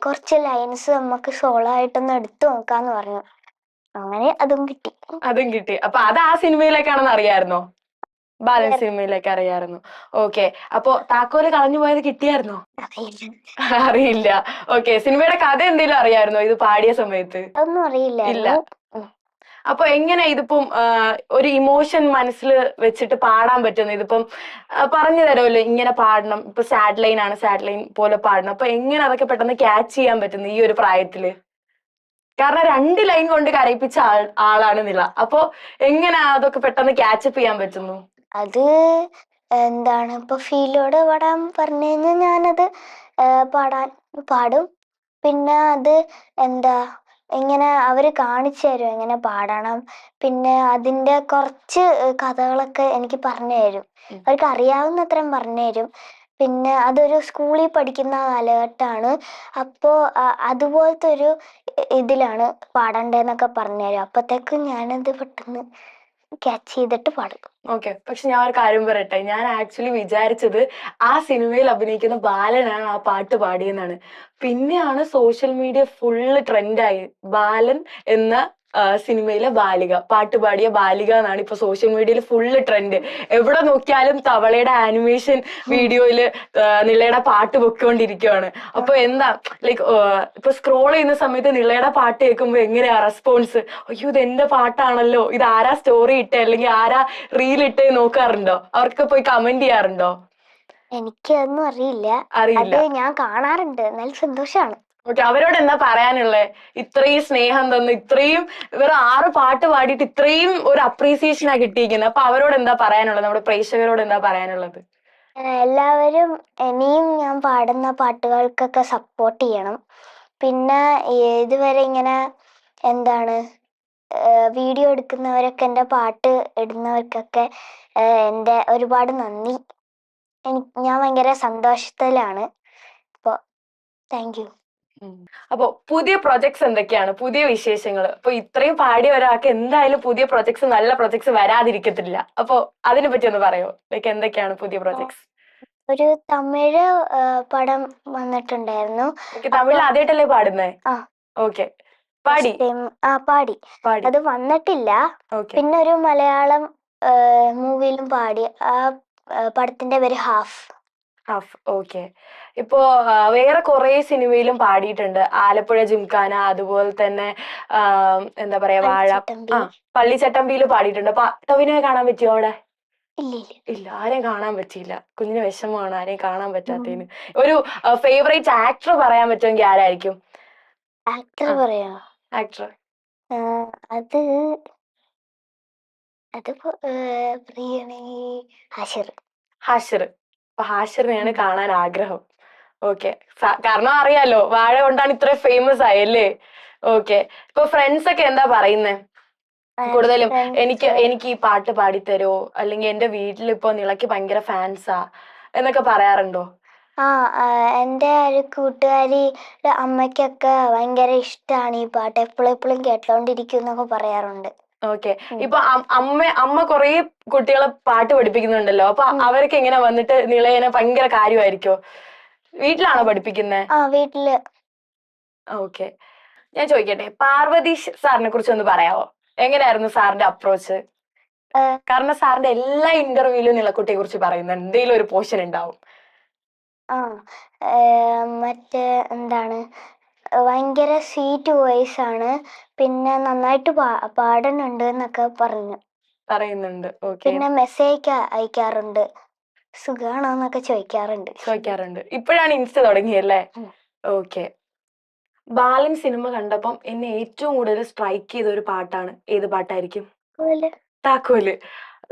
കുറച്ച് ലൈൻസ് നമുക്ക് സോളോ ആയിട്ടൊന്ന് എടുത്തു നോക്കാന്ന് പറഞ്ഞു. അങ്ങനെ അതും കിട്ടി. അപ്പൊ അത് ആ സിനിമയിലേക്കാണെന്ന് അറിയായിരുന്നോ? ബാലൻ സിനിമയിലേക്ക് അറിയായിരുന്നു. ഓക്കെ, അപ്പൊ താക്കോല് കളഞ്ഞു പോയത് കിട്ടിയായിരുന്നോ? അറിയില്ല. ഓക്കെ, സിനിമയുടെ കഥ എന്തെങ്കിലും അറിയായിരുന്നോ ഇത് പാടിയ സമയത്ത്? ഒന്നും അറിയില്ല. അപ്പൊ എങ്ങനെ ഇതിപ്പം ഒരു ഇമോഷൻ മനസ്സിൽ വെച്ചിട്ട് പാടാൻ പറ്റുന്നു? ഇതിപ്പം പറഞ്ഞു തരുമല്ലോ, ഇങ്ങനെ പാടണം, ഇപ്പൊ സാഡ് ലൈൻ ആണ്, സാഡ് ലൈൻ പോലെ പാടണം. അപ്പൊ എങ്ങനെ അതൊക്കെ പെട്ടെന്ന് ക്യാച്ച് ചെയ്യാൻ പറ്റുന്നു ഈ ഒരു പ്രായത്തില്? കാരണം 2 ലൈൻ കൊണ്ട് കരയിപ്പിച്ച ആളാണ് നിള. അപ്പൊ എങ്ങനെ അതൊക്കെ പെട്ടെന്ന് ക്യാച്ചപ്പ് ചെയ്യാൻ പറ്റുന്നു? അത് എന്താണ്, ഇപ്പൊ ഫീലോടെ പാടാൻ പറഞ്ഞു കഴിഞ്ഞാൽ ഞാനത് പാടും. പിന്നെ അത് എന്താ, ഇങ്ങനെ അവര് കാണിച്ചു തരും എങ്ങനെ പാടണം. പിന്നെ അതിന്റെ കുറച്ച് കഥകളൊക്കെ എനിക്ക് പറഞ്ഞു തരും. അവർക്ക് അറിയാവുന്നത്രയും പറഞ്ഞു തരും. പിന്നെ അതൊരു സ്കൂളിൽ പഠിക്കുന്ന കാലഘട്ടമാണ്. അപ്പോൾ അതുപോലത്തെ ഒരു ഇതിലാണ് പാടണ്ടേന്നൊക്കെ പറഞ്ഞു തരും. അപ്പത്തേക്കും ഞാനത് പെട്ടെന്ന് ക്യാച്ച് ചെയ്തിട്ട് പാടും. ഓക്കെ, പക്ഷെ ഞാൻ ഒരു കാര്യം പറയട്ടെ, ഞാൻ ആക്ച്വലി വിചാരിച്ചത് ആ സിനിമയിൽ അഭിനയിക്കുന്ന ബാലനാണ് ആ പാട്ട് പാടിയെന്നാണ്. പിന്നെയാണ് സോഷ്യൽ മീഡിയ ഫുള്ള് ട്രെൻഡായി ബാലൻ എന്ന സിനിമയിലെ ബാലിക, പാട്ട് പാടിയ ബാലിക എന്നാണ് ഇപ്പൊ സോഷ്യൽ മീഡിയയിൽ ഫുള്ള് ട്രെൻഡ്. എവിടെ നോക്കിയാലും തവളയുടെ ആനിമേഷൻ വീഡിയോയില് നിളയുടെ പാട്ട് പൊയ്ക്കൊണ്ടിരിക്കുകയാണ്. അപ്പൊ എന്താ ലൈക്ക് ഇപ്പൊ സ്ക്രോൾ ചെയ്യുന്ന സമയത്ത് നിളയുടെ പാട്ട് കേൾക്കുമ്പോ എങ്ങനെയാ റെസ്പോൺസ്? അയ്യോ, ഇത് എന്റെ പാട്ടാണല്ലോ, ഇത് ആരാ സ്റ്റോറി ഇട്ടേ അല്ലെങ്കിൽ ആരാ റീൽ ഇട്ടേ നോക്കാറുണ്ടോ? അവർക്ക് പോയി കമന്റ് ചെയ്യാറുണ്ടോ? എനിക്കൊന്നും അറിയില്ല. അത് ഞാൻ കാണാറുണ്ട്. നല്ല സന്തോഷമാണ്. ഓക്കെ, അവരോട് എന്താ പറയാനുള്ളത്? ഇത്രയും സ്നേഹം തന്നു, ഇത്രയും ഇവർ 6 പാട്ട് പാടിയിട്ട് ഇത്രയും ഒരു അപ്രീസിയേഷനാ കിട്ടിയിരിക്കുന്നത്. അപ്പൊ അവരോട് എന്താ പറയാനുള്ളത്? നമ്മുടെ പ്രേക്ഷകരോട് എന്താ പറയാനുള്ളത്? എല്ലാവരും ഇനിയും ഞാൻ പാടുന്ന പാട്ടുകൾക്കൊക്കെ സപ്പോർട്ട് ചെയ്യണം. പിന്നെ ഇതുവരെ ഇങ്ങനെ എന്താണ് വീഡിയോ എടുക്കുന്നവരൊക്കെ, എൻ്റെ പാട്ട് ഇടുന്നവർക്കൊക്കെ എൻ്റെ ഒരുപാട് നന്ദി. ഞാൻ ഭയങ്കര സന്തോഷത്തിലാണ്. അപ്പോൾ താങ്ക് യു. അപ്പൊ പുതിയ പ്രൊജക്ട്സ് എന്തൊക്കെയാണ്? പുതിയ വിശേഷങ്ങൾ? അപ്പൊ ഇത്രയും പാടിയ ഒരാൾക്ക് എന്തായാലും പുതിയ പ്രൊജക്ട്സ്, നല്ല പ്രൊജക്ട്സ് വരാതിരിക്കത്തില്ല. അപ്പൊ അതിനെ പറ്റി ഒന്ന് പറയോ? ലൈക്ക് എന്തൊക്കെയാണ് പുതിയ പ്രൊജക്ട്സ്? ഒരു തമിഴ് പടം വന്നിട്ടുണ്ടായിരുന്നു. തമിഴിൽ ആദ്യമായിട്ടല്ലേ പാടുന്നേ? ഓക്കെ, പാടി. അത് വന്നിട്ടില്ല. പിന്നെ ഒരു മലയാളം മൂവിയിലും പാടി. ആ പടത്തിന്റെ പേര് ഹാഫ്. ഓക്കെ, ഇപ്പോ വേറെ കുറെ സിനിമയിലും പാടിയിട്ടുണ്ട്. ആലപ്പുഴ ജിംഖാന, അതുപോലെ തന്നെ എന്താ പറയാ, വാഴ, പള്ളിച്ചട്ടമ്പിയില് പാടിയിട്ടുണ്ട്. അപ്പൊ ടൊവിനോയെ കാണാൻ പറ്റിയോ അവിടെ? ഇല്ല, ആരെയും കാണാൻ പറ്റിയില്ല. കുഞ്ഞിന് വിഷമമാണ് ആരെയും കാണാൻ പറ്റാത്തതിന്. ഒരു ഫേവറേറ്റ് ആക്ടർ പറയാൻ പറ്റുമെങ്കിൽ ആരായിരിക്കും? ആക്ടർ പറയാ? ആക്ടർ അത് ഹാഷിർ. അപ്പൊ ഹാഷിറിനെയാണ് കാണാൻ ആഗ്രഹം. ഓക്കെ, കാരണം അറിയാലോ വാഴ കൊണ്ടാണ് ഇത്ര ഫേമസ് ആയല്ലേ? ഓക്കെ, ഇപ്പൊ ഫ്രണ്ട്സ് ഒക്കെ എന്താ പറയുന്നേ? കൂടുതലും എനിക്ക് ഈ പാട്ട് പാടിത്തരോ, അല്ലെങ്കിൽ എന്റെ വീട്ടിലിപ്പോ നിളയ്ക്ക് ഭയങ്കര ഫാൻസാ എന്നൊക്കെ പറയാറുണ്ടോ? എൻ്റെ ഒരു കൂട്ടുകാരി അമ്മയ്ക്കൊക്കെ ഭയങ്കര ഇഷ്ടമാണ് ഈ പാട്ട്. എപ്പോഴും കേട്ടോണ്ടിരിക്കും എന്നൊക്കെ പറയാറുണ്ട്. ഓക്കെ, ഇപ്പൊ അമ്മ കൊറേ കുട്ടികളെ പാട്ട് പഠിപ്പിക്കുന്നുണ്ടല്ലോ. അപ്പൊ അവരൊക്കെ എങ്ങനെ വന്നിട്ട് നിളയനെ ഭയങ്കര കാര്യമായിരിക്കോ? വീട്ടിലാണോ പഠിപ്പിക്കുന്നേ? വീട്ടില്. ഓക്കെ, ഞാൻ ചോദിക്കട്ടെ, പാർവതി സാറിനെ കുറിച്ച് ഒന്ന് പറയാവോ? എങ്ങനെയായിരുന്നു സാറിന്റെ അപ്രോച്ച്? കാരണം സാറിന്റെ എല്ലാ ഇന്റർവ്യൂവിലും നിളക്കുട്ടിയെ കുറിച്ച് പറയുന്ന എന്തെങ്കിലും ഒരു പോർഷൻ ഉണ്ടാവും. മറ്റേ എന്താണ്, ഭയങ്കര സ്വീറ്റ് വോയിസ് ആണ്. പിന്നെ നന്നായിട്ട് പാടുന്നുണ്ട് എന്നൊക്കെ പറഞ്ഞു. പറയുന്നുണ്ട്. ഓക്കെ, പിന്നെ മെസ്സേജ് അയക്കാറുണ്ട്, സുഖാണോന്നൊക്കെ ചോദിക്കാറുണ്ട്. ചോദിക്കാറുണ്ട്. ഇപ്പോഴാണ് ഇൻസ്റ്റ തുടങ്ങിയല്ലേ? ഉം. ഓക്കെ. ബാലൻ സിനിമ കണ്ടപ്പം എന്നെ ഏറ്റവും കൂടുതൽ സ്ട്രൈക്ക് ചെയ്ത ഒരു പാട്ടാണ്. ഏത് പാട്ടായിരിക്കും? താക്കോല്.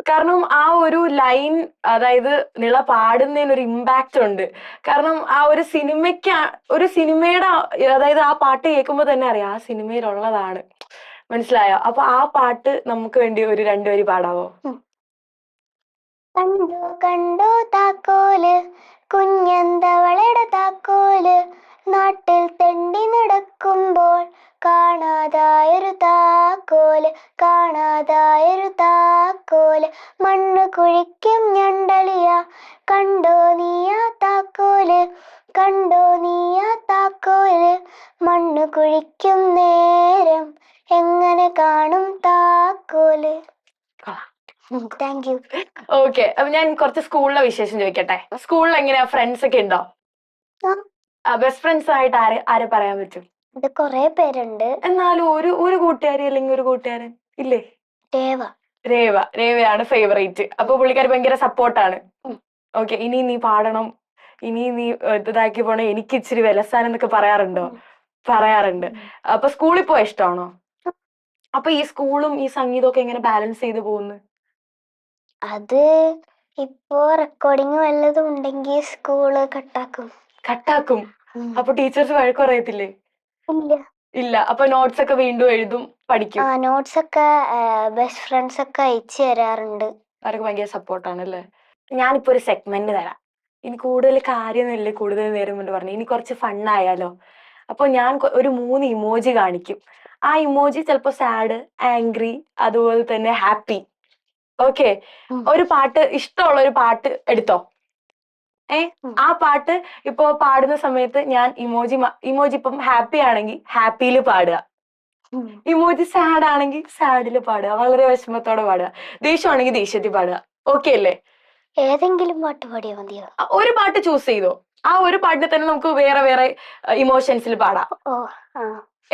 കാരണം ആ ഒരു ലൈൻ, അതായത് നിള പാടുന്നതിനൊരു ഇമ്പാക്റ്റ് ഉണ്ട്. കാരണം ആ ഒരു സിനിമയുടെ അതായത് ആ പാട്ട് കേൾക്കുമ്പോൾ തന്നെ അറിയാം ആ സിനിമയിലുള്ളതാണ്. മനസ്സിലായോ? അപ്പൊ ആ പാട്ട് നമുക്ക് വേണ്ടി ഒരു 2 വരി പാടാവോ? കണ്ടു കണ്ടു താക്കോല്, കുഞ്ഞന്തവളയുടെ താക്കോല്, നാട്ടിൽ തെണ്ടി നടക്കുമ്പോൾ കാണാതായൊരു താക്കോല്, കാണാതായൊരു താക്കോല്, മണ്ണ് കുഴിക്കും ഞണ്ടളിയ, കണ്ടോ നീയാ താക്കോല്, കണ്ടോ നീയാ താക്കോല്, മണ്ണ് കുഴിക്കും നേരം എങ്ങനെ കാണും താക്കോല്. Thank you. ഓക്കെ, അപ്പൊ ഞാൻ കുറച്ച് സ്കൂളിലെ വിശേഷം ചോദിക്കട്ടെ. സ്കൂളിൽ എങ്ങനെയാ, ഫ്രണ്ട്സ് ഒക്കെ ഉണ്ടോ? ബെസ്റ്റ് ഫ്രണ്ട്സ് ആയിട്ട് ആരെ പറയാൻ പറ്റും? ഇത് കൊറേ പേരുണ്ട്. എന്നാലും ഒരു കൂട്ടുകാരി അല്ലെങ്കിൽ ഒരു കൂട്ടുകാരൻ ഇല്ലേ? രേവ. രേവയാണ് ഫേവറേറ്റ്. അപ്പൊ പുള്ളിക്കാരി ഭയങ്കര സപ്പോർട്ടാണ്. ഓക്കെ, ഇനി നീ പാടണം, ഇനി നീ ഇതാക്കി പോണേ, എനിക്ക് ഇച്ചിരി വിലസാനം എന്നൊക്കെ പറയാറുണ്ടോ? പറയാറുണ്ട്. അപ്പൊ സ്കൂളിൽ പോയാ ഇഷ്ടമാണോ? അപ്പൊ ഈ സ്കൂളും ഈ സംഗീതവും ഒക്കെ എങ്ങനെ ബാലൻസ് ചെയ്ത് പോകുന്നു? അത് ഇപ്പോ റെക്കോർഡിങ് വല്ലതും ഉണ്ടെങ്കിൽ സ്കൂള് കട്ടാക്കും. അപ്പൊ ടീച്ചേഴ്സ് വഴക്ക് പറയത്തില്ലേ? ഇല്ല. ഇല്ല. അപ്പൊ നോട്ട്സ് ഒക്കെ വീണ്ടും എഴുതും, പഠിക്കും. നോട്ട്സ് ഒക്കെ ബെസ്റ്റ് ഫ്രണ്ട്സ് ഒക്കെ അയച്ചു തരാറുണ്ട്. അവർക്ക് ഭയങ്കര സപ്പോർട്ടാണല്ലേ? ഞാനിപ്പോ ഒരു സെഗ്മെന്റ് തരാം. ഇനി കൂടുതൽ കാര്യമൊന്നുമില്ല, കൂടുതൽ നേരം കൊണ്ട് പറഞ്ഞു. ഇനി കുറച്ച് ഫണ്ണായാലോ? അപ്പൊ ഞാൻ ഒരു 3 ഇമോജി കാണിക്കും. ആ ഇമോജി ചിലപ്പോ സാഡ്, ആംഗ്രി, അതുപോലെ തന്നെ ഹാപ്പി. ഓക്കെ, ഒരു പാട്ട്, ഇഷ്ടമുള്ള ഒരു പാട്ട് എടുത്തോ. ആ പാട്ട് ഇപ്പൊ പാടുന്ന സമയത്ത് ഞാൻ ഇമോജി ഇപ്പം ഹാപ്പി ആണെങ്കിൽ ഹാപ്പിയിൽ പാടുക, ഇമോജി സാഡ് ആണെങ്കിൽ സാഡിൽ പാടുക, വളരെ വിഷമത്തോടെ പാടുക, ദേഷ്യമാണെങ്കിൽ ദേഷ്യത്തിൽ പാടുക. ഓക്കെ അല്ലേ? ഏതെങ്കിലും പാട്ട് പാടിയാ മതിയോ? ഒരു പാട്ട് ചൂസ് ചെയ്തോ. ആ ഒരു പാട്ടിന് തന്നെ നമുക്ക് വേറെ വേറെ ഇമോഷൻസിൽ പാടാം.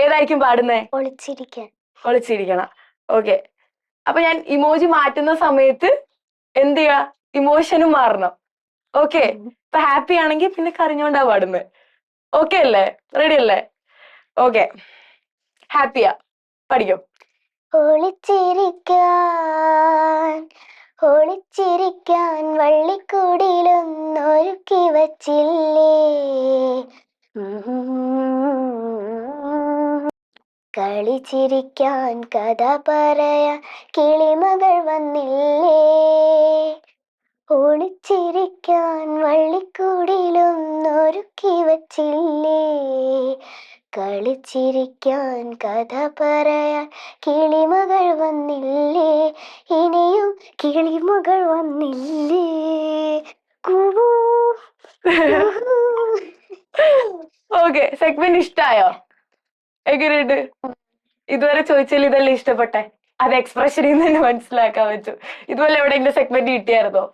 ഏതായിരിക്കും പാടുന്നേ? ഒളിച്ചിരിക്കണം. ഓക്കെ, അപ്പൊ ഞാൻ ഇമോജി മാറ്റുന്ന സമയത്ത് എന്ത് ചെയ്യാ? ഇമോഷനും മാറണം. ഓക്കെ, ഇപ്പൊ ഹാപ്പി ആണെങ്കിൽ പിന്നെ കരഞ്ഞോണ്ടാ പാടുന്നത്. ഓക്കെ അല്ലേ? റെഡി അല്ലേ? ഓക്കെ, ഹാപ്പിയാ, പഠിക്കും. ഒളിച്ചിരിക്കാൻ വള്ളിക്കൂടിലൊന്നൊരുക്കി വച്ചില്ലേ, കളിച്ചിരിക്കാൻ കഥ പറയാൻ കിളിമകൾ വന്നില്ലേ, ഒളിച്ചിരിക്കാൻ വള്ളിക്കൂടിലൊന്നൊരുക്കി വച്ചില്ലേ, കളിച്ചിരിക്കാൻ കഥ പറയാൻ കിളിമകൾ വന്നില്ലേ, ഇനിയും കിളിമകൾ വന്നില്ലേ. ഓക്കെ, സെഗ്മെന്റ് ഇഷ്ടായോ? എങ്ങനെയുണ്ട്? ഇതുവരെ ചോദിച്ചാൽ ഇതെല്ലാം ഇഷ്ടപ്പെട്ടെ? അത് എക്സ്പ്രഷനിൽ നിന്ന് തന്നെ മനസ്സിലാക്കാൻ പറ്റും. ഇതുപോലെ എവിടെയെങ്കിലും സെഗ്മെന്റ് കിട്ടിയായിരുന്നോ?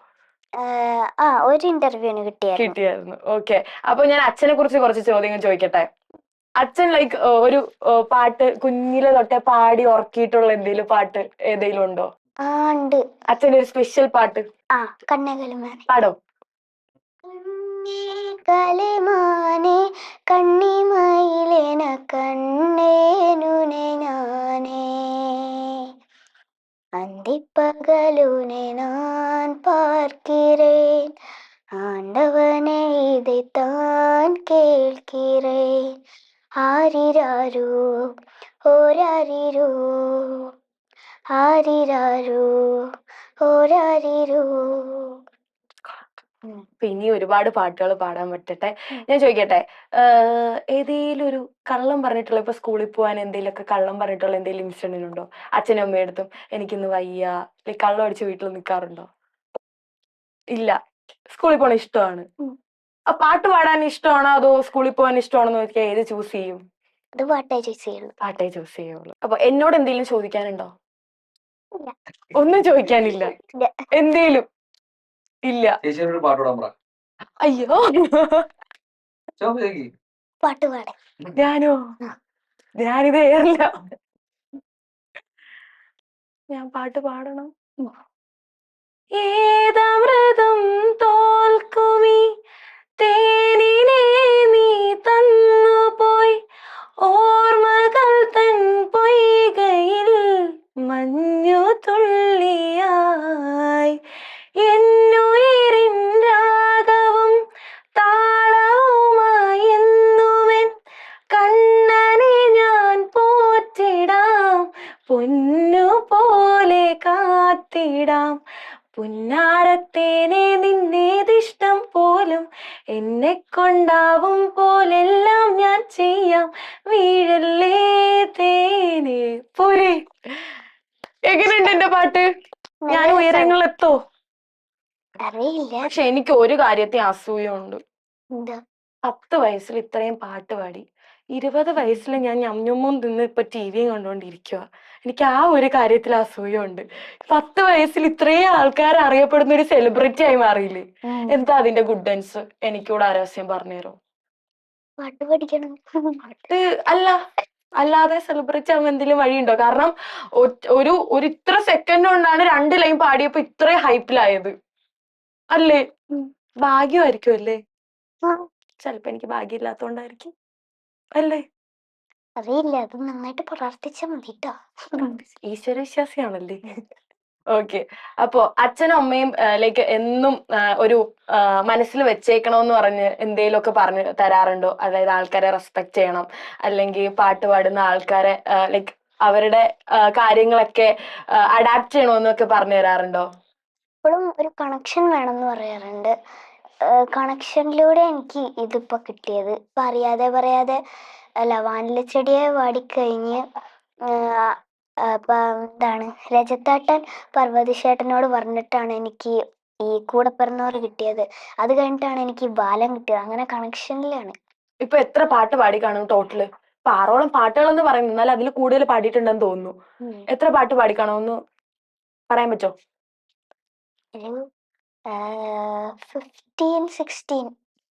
ഒരു ഇന്റർവ്യൂവിന് കിട്ടിയായിരുന്നു. ഓക്കെ, അപ്പൊ ഞാൻ അച്ഛനെ കുറിച്ച് കുറച്ച് ചോദ്യങ്ങൾ ചോദിക്കട്ടെ. അച്ഛൻ ലൈക്ക് ഒരു പാട്ട് കുഞ്ഞിലെ തൊട്ടേ പാടി ഉറക്കിയിട്ടുള്ള എന്തെങ്കിലും പാട്ട് ഏതെങ്കിലും ഉണ്ടോ? ഉണ്ട്. അച്ഛൻ്റെ ഒരു സ്പെഷ്യൽ പാട്ട് പാടോ? കലമാനെ കണ്ണിമയിലെന കണ്ണേനുനെ ഞാനേ, അന്തിപ്പകലുനെ நான் பார்க்கிறேன், ஆண்டவனே இதைத்தான் கேட்கிறேன், ஆரிராரோ ஓராரிரோ, ആരിരാരോ ഓരാരിരോ. ഇനി ഒരുപാട് പാട്ടുകൾ പാടാൻ പറ്റട്ടെ. ഞാൻ ചോദിക്കട്ടെ, ഏതെങ്കിലും ഒരു കള്ളം പറഞ്ഞിട്ടുള്ള, ഇപ്പൊ സ്കൂളിൽ പോകാൻ എന്തെങ്കിലുമൊക്കെ കള്ളം പറഞ്ഞിട്ടുള്ള എന്തെങ്കിലും ഇൻസിഡന്റ് ഉണ്ടോ? അച്ഛനും അമ്മയടുത്തും എനിക്കിന്ന് വയ്യ, കള്ളം അടിച്ച് വീട്ടിൽ നിൽക്കാറുണ്ടോ? ഇല്ല. സ്കൂളിൽ പോകാൻ ഇഷ്ടമാണ്. ആ പാട്ട് പാടാൻ ഇഷ്ടമാണോ അതോ സ്കൂളിൽ പോകാൻ ഇഷ്ടമാണോ നോക്കിയാൽ ഏത് ചൂസ് ചെയ്യും? പാട്ടേ ചൂസ് ചെയ്യുള്ളൂ. അപ്പൊ എന്നോട് എന്തെങ്കിലും ചോദിക്കാനുണ്ടോ? ഒന്നും ചോദിക്കാനില്ല. എന്തേലും ഇല്ല. അയ്യോ, ഞാനോ? ഞാനിത് ഏറില്ല. ഞാൻ പാട്ട് പാടണം. ഉം. ഏതമൃതം തോൽക്കുമീ തേനിനെ നീ തന്നുപോയി, ഓർമ്മകൾ തൻ പൊയ്കയിൽ മഞ്ഞു തുള്ളിയായി. എന്നുയിരിൻ രാഗവും താളവുമായി എന്നുമെൻ കണ്ണനെ ഞാൻ പോറ്റിടാം, പൊന്നു പോലെ കാത്തിടാം. പുന്നാരത്തേനെ നിന്നേതിഷ്ടം പോലും എന്നെ കൊണ്ടാവും പോലെല്ലാം ഞാൻ ചെയ്യാം, വീഴല്ലേ തേനെ. പോരെ, എങ്ങനെയുണ്ട് എന്റെ പാട്ട്? ഞാൻ നല്ല ഉയരങ്ങളിലെത്തോ? അറിയില്ല. പക്ഷെ എനിക്ക് ഒരു കാര്യത്തെ അസൂയുണ്ട്. എന്താ? 10 വയസ്സിൽ ഇത്രയും പാട്ട് പാടി, 20 വയസ്സിൽ ഞാൻ ഞമ്ഞുമ്മും നിന്ന് ഇപ്പൊ ടിവിയും കണ്ടോണ്ടിരിക്കുക. എനിക്ക് ആ ഒരു കാര്യത്തിൽ അസൂയുണ്ട്. 10 വയസ്സിൽ ഇത്രയും ആൾക്കാർ അറിയപ്പെടുന്ന ഒരു സെലിബ്രിറ്റി ആയി മാറിയില്ലേ? എന്താ അതിന്റെ ഗുഡൻസ്? എനിക്കൂടെ ആരാസ്യം പറഞ്ഞുതരോ? പാട്ട് പഠിക്കണം. പാട്ട് അല്ല, അല്ലാതെ സെലിബ്രിറ്റി ആവുമ്പോൾ എന്തെങ്കിലും വഴിയുണ്ടോ? കാരണം ഒരു ഒരു ഇത്ര സെക്കൻഡ് കൊണ്ടാണ് 2 ലൈൻ പാടിയപ്പോ ഇത്രയും ഹൈപ്പിലായത് അല്ലേ? ഭാഗ്യമായിരിക്കും അല്ലേ? ചിലപ്പോ എനിക്ക് ഭാഗ്യമില്ലാത്തോണ്ടായിരിക്കും അല്ലേ? അറിയില്ല, അത് നന്നായിട്ട് പ്രാർത്ഥിച്ചാ മതി ട്ടോ. ഈശ്വര വിശ്വാസിയാണല്ലേ? ഓക്കെ. അപ്പോ അച്ഛനും അമ്മയും ലൈക്ക് എന്നും ഒരു മനസ്സിൽ വെച്ചേക്കണോന്ന് പറഞ്ഞ് എന്തേലുമൊക്കെ പറഞ്ഞു തരാറുണ്ടോ? അതായത് ആൾക്കാരെ റെസ്പെക്ട് ചെയ്യണം, അല്ലെങ്കിൽ പാട്ട് പാടുന്ന ആൾക്കാരെ ലൈക്ക് അവരുടെ കാര്യങ്ങളൊക്കെ അഡാപ്റ്റ് ചെയ്യണമെന്നൊക്കെ പറഞ്ഞു തരാറുണ്ടോ? ഇപ്പോഴും ഒരു കണക്ഷൻ വേണമെന്ന് പറയാറുണ്ട്. കണക്ഷനിലൂടെ എനിക്ക് ഇതിപ്പോ കിട്ടിയത്. ഇപ്പൊ അറിയാതെ പറയാതെ വാനില ചെടിയെ പാടിക്കഴിഞ്ഞ് ഇപ്പൊ എന്താണ് രജത്താട്ടൻ പർവ്വതീശേട്ടനോട് പറഞ്ഞിട്ടാണ് എനിക്ക് ഈ കൂടെ പിറന്നവർ കിട്ടിയത്. അത് കഴിഞ്ഞിട്ടാണ് എനിക്ക് ബാലം കിട്ടിയത്. അങ്ങനെ കണക്ഷനിലാണ്. ഇപ്പൊ എത്ര പാട്ട് പാടി കാണും ടോട്ടല്? 6ഓളം പാട്ടുകളെന്ന് പറയുന്നു, എന്നാൽ അതിൽ കൂടുതൽ പാടിയിട്ടുണ്ടെന്ന് തോന്നുന്നു. എത്ര പാട്ട് പാടി കാണും, ഒന്ന് പറയാൻ പറ്റോ? 15-16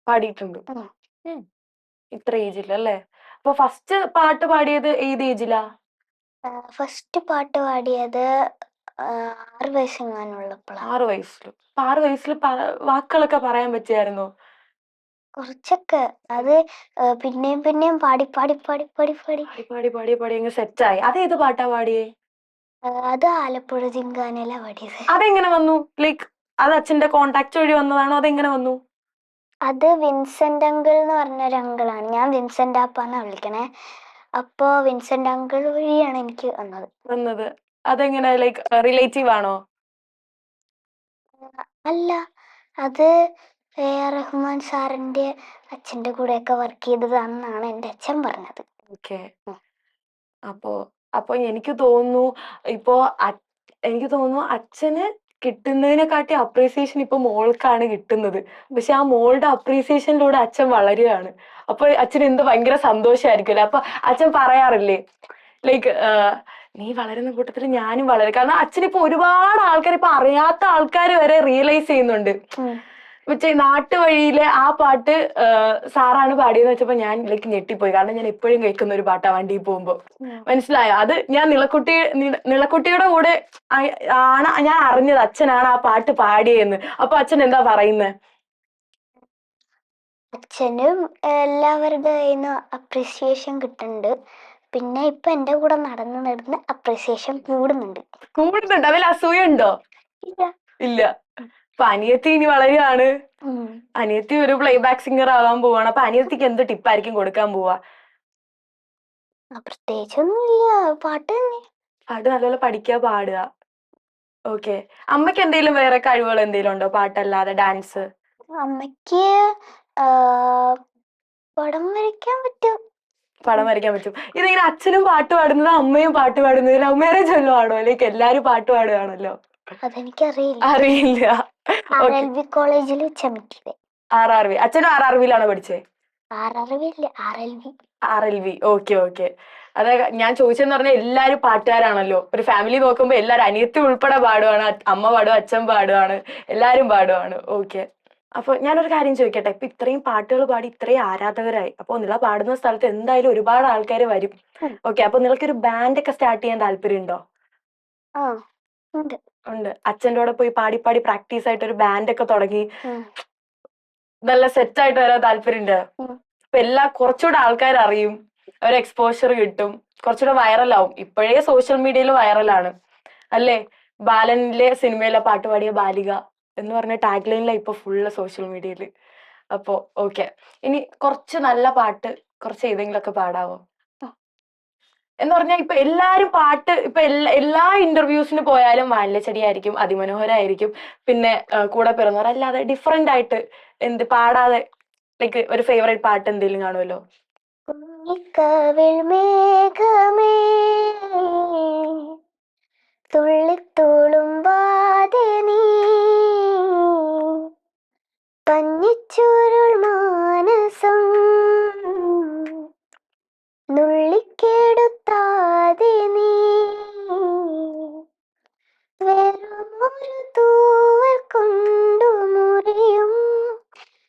പാടിയിട്ടുണ്ട്. ഇത്ര ഏജിലല്ലേ? അപ്പൊ ഫസ്റ്റ് പാട്ട് പാടിയത് ഏത് ഏജിലാ? ഫസ്റ്റ് പാട്ട് പാടിയത് 6 വയസ്സെങ്ങാനുള്ളപ്പോഴാണ്. 6 വയസ്സിൽ. 6 വയസ്സിൽ വാക്കുകളൊക്കെ പറയാൻ പറ്റിയായിരുന്നോ? കുറച്ചൊക്കെ. അത് പിന്നെയും പിന്നെയും പാടി പാടി പാടി പാടി പാടി പാടി പാടി പാടി പാടി അങ്ങ് സെറ്റായി. അതേത് പാട്ടാ പാടിയേ? അത് ആലപ്പുഴ ജിങ്കാനയിലാ പാടിയത്. അതെങ്ങനെ വന്നു? ലൈക്ക് അത് അച്ഛന്റെ കോണ്ടാക്ട് വഴി വന്നതാണോ? അതെങ്ങനെ വന്നു? അത് വിൻസെന്റ് അങ്കിൾ എന്ന് പറഞ്ഞൊരു അങ്കിളാണ്. ഞാൻ വിൻസെന്റ് ആപ്പാന്നാ വിളിക്കണേ. അപ്പോ വിൻസെന്റ് അങ്കിൾ വഴിയാണ് എനിക്ക് വന്നത്. അതെങ്ങനെ, ലൈക്ക് റിലേറ്റീവ് ആണോ? അല്ല, അത് റഹ്മാൻ സാറിന്റെ അച്ഛന്റെ കൂടെയൊക്കെ വർക്ക് ചെയ്തതാണെന്നാണ് എൻ്റെ അച്ഛൻ പറഞ്ഞത്. ഓക്കെ. അപ്പോ അപ്പൊ എനിക്ക് തോന്നുന്നു ഇപ്പോ എനിക്ക് തോന്നുന്നു അച്ഛന് കിട്ടുന്നതിനെക്കാട്ടി അപ്രീസിയേഷൻ ഇപ്പൊ മോൾക്കാണ് കിട്ടുന്നത്. പക്ഷെ ആ മോളുടെ അപ്രീസിയേഷനിലൂടെ അച്ഛൻ വളരുകയാണ്. അപ്പൊ അച്ഛന് എന്ത് ഭയങ്കര സന്തോഷമായിരിക്കുമല്ലേ? അപ്പൊ അച്ഛൻ പറയാറില്ലേ ലൈക്ക് നീ വളരുന്ന കൂട്ടത്തിൽ ഞാനും വളരും? കാരണം അച്ഛനിപ്പോ ഒരുപാട് ആൾക്കാർ, ഇപ്പൊ അറിയാത്ത ആൾക്കാർ വരെ റിയലൈസ് ചെയ്യുന്നുണ്ട്. മറ്റേ നാട്ടുവഴിയിലെ ആ പാട്ട് സാറാണ് പാടിയെന്ന് വെച്ചപ്പോ ഞാൻ ലൈക്ക് ഞെട്ടിപ്പോയി. കാരണം ഞാൻ എപ്പോഴും കേൾക്കുന്ന ഒരു പാട്ടാ വണ്ടിയിൽ പോകുമ്പോ. മനസ്സിലായോ? അത് ഞാൻ നിളക്കുട്ടിയുടെ കൂടെ ആണ് ഞാൻ അറിഞ്ഞത് അച്ഛനാണ് ആ പാട്ട് പാടിയെന്ന്. അപ്പൊ അച്ഛൻ എന്താ പറയുന്നത്? അച്ഛനും എല്ലാവരുടെ കയ്യിൽ നിന്ന് അപ്രീസിയേഷൻ കിട്ടുന്നുണ്ട്. പിന്നെ ഇപ്പൊ എന്റെ കൂടെ നടന്ന് അപ്രീസിയേഷൻ കൂടുന്നുണ്ട്. അതിൽ അസൂയുണ്ടോ? ഇല്ല. അപ്പൊ അനിയത്തി ഇനി വളരുകയാണ്. അനിയത്തി ഒരു പ്ലേബാക്ക് സിംഗർ ആവാൻ പോവാണ്. അപ്പൊ അനിയത്തിക്ക് എന്ത് ടിപ്പായിരിക്കും കൊടുക്കാൻ പോവാ? പ്രത്യേകിച്ചൊന്നുമില്ല, പാട്ട് തന്നെ. പാട്ട് നല്ലപോലെ പഠിക്കുക, പാടുക. ഓക്കെ. അമ്മയ്ക്ക് എന്തെങ്കിലും വേറെ കഴിവുകൾ എന്തെങ്കിലും ഉണ്ടോ പാട്ടല്ലാതെ? ഡാൻസ്? അമ്മയ്ക്ക് പടം വരയ്ക്കാൻ പറ്റും. പടം വരയ്ക്കാൻ പറ്റും. ഇതിങ്ങനെ അച്ഛനും പാട്ട് പാടുന്നത് അമ്മയും പാട്ട് പാടുന്നത് ലവ് മാരേജ് വല്ലതും ആണോ? ലൈക്ക് എല്ലാരും പാട്ട് പാടുകയാണല്ലോ. അതെനിക്കറിയില്ല. അറിയില്ല. RLV കോളേജിൽ വെച്ചമിട്ടില്ലേ. RRV. അച്ഛനും RRVയിലാണോ പഠിച്ചേ? RLV. Okay okay. അതെ, ഞാൻ ചോദിച്ചെന്ന് പറഞ്ഞാൽ എല്ലാരും പാട്ടുകാരാണല്ലോ. ഒരു ഫാമിലി നോക്കുമ്പോ എല്ലാരും, അനിയത്തി ഉൾപ്പെടെ പാടുവാണ്, അമ്മ പാടുക, അച്ഛൻ പാടുവാണ്, എല്ലാരും പാടുവാണ്. ഓക്കെ. അപ്പൊ ഞാനൊരു കാര്യം ചോദിക്കട്ടെ, ഇപ്പൊ ഇത്രയും പാട്ടുകൾ പാടി ഇത്രയും ആരാധകരായി, അപ്പൊ നില പാടുന്ന സ്ഥലത്ത് എന്തായാലും ഒരുപാട് ആൾക്കാർ വരും. ഓക്കെ. അപ്പൊ നിങ്ങൾക്കൊരു ബാൻഡ് ഒക്കെ സ്റ്റാർട്ട് ചെയ്യാൻ താല്പര്യം ഉണ്ടോ? ഉണ്ട്. അച്ഛൻ്റെ കൂടെ പോയി പാടി പാടി പ്രാക്ടീസ് ആയിട്ട് ഒരു ബാൻഡൊക്കെ തുടങ്ങി ഉം. നല്ല സെറ്റ് ആയിട്ട് വരാൻ താല്പര്യമുണ്ട്. ഉം. അപ്പൊ കുറച്ചുകൂടെ ആൾക്കാർ അറിയും, ഒരു എക്സ്പോഷർ കിട്ടും, കുറച്ചുകൂടെ വൈറലാവും. ഇപ്പോഴേ സോഷ്യൽ മീഡിയയിൽ വൈറലാണ് അല്ലേ? ബാലനിലെ സിനിമയിലെ പാട്ട് പാടിയ ബാലിക എന്ന് പറഞ്ഞ ടാഗ് ലൈനിലാണ് ഇപ്പൊ ഫുള്ള് സോഷ്യൽ മീഡിയയിൽ. അപ്പോ ഓക്കെ, ഇനി കുറച്ച് നല്ല പാട്ട് കുറച്ച് ഏതെങ്കിലുമൊക്കെ പാടാവോ? എന്ന് പറഞ്ഞാൽ ഇപ്പൊ എല്ലാരും പാട്ട് ഇപ്പൊ എല്ലാ ഇന്റർവ്യൂസിന് പോയാലും വാനിലച്ചെടിയായിരിക്കും, അതിമനോഹരായിരിക്കും, പിന്നെ കൂടെ പിറന്നവർ, അല്ലാതെ ഡിഫറെന്റ് ആയിട്ട് എന്ത് പാടാതെ ലൈക്ക് ഒരു ഫേവറേറ്റ് പാട്ട് എന്തെങ്കിലും കാണുമല്ലോ? കുഞ്ഞിക്കാവിൽ മേഘമേ തുള്ളിത്തുളുമ്പാതെ നീ പഞ്ഞിച്ചുരുൾ മാനസം നുള്ളിക്കെടുത്താതെ നീ വെറുമൊരു തൂവൽ കൊണ്ടു മുറിയും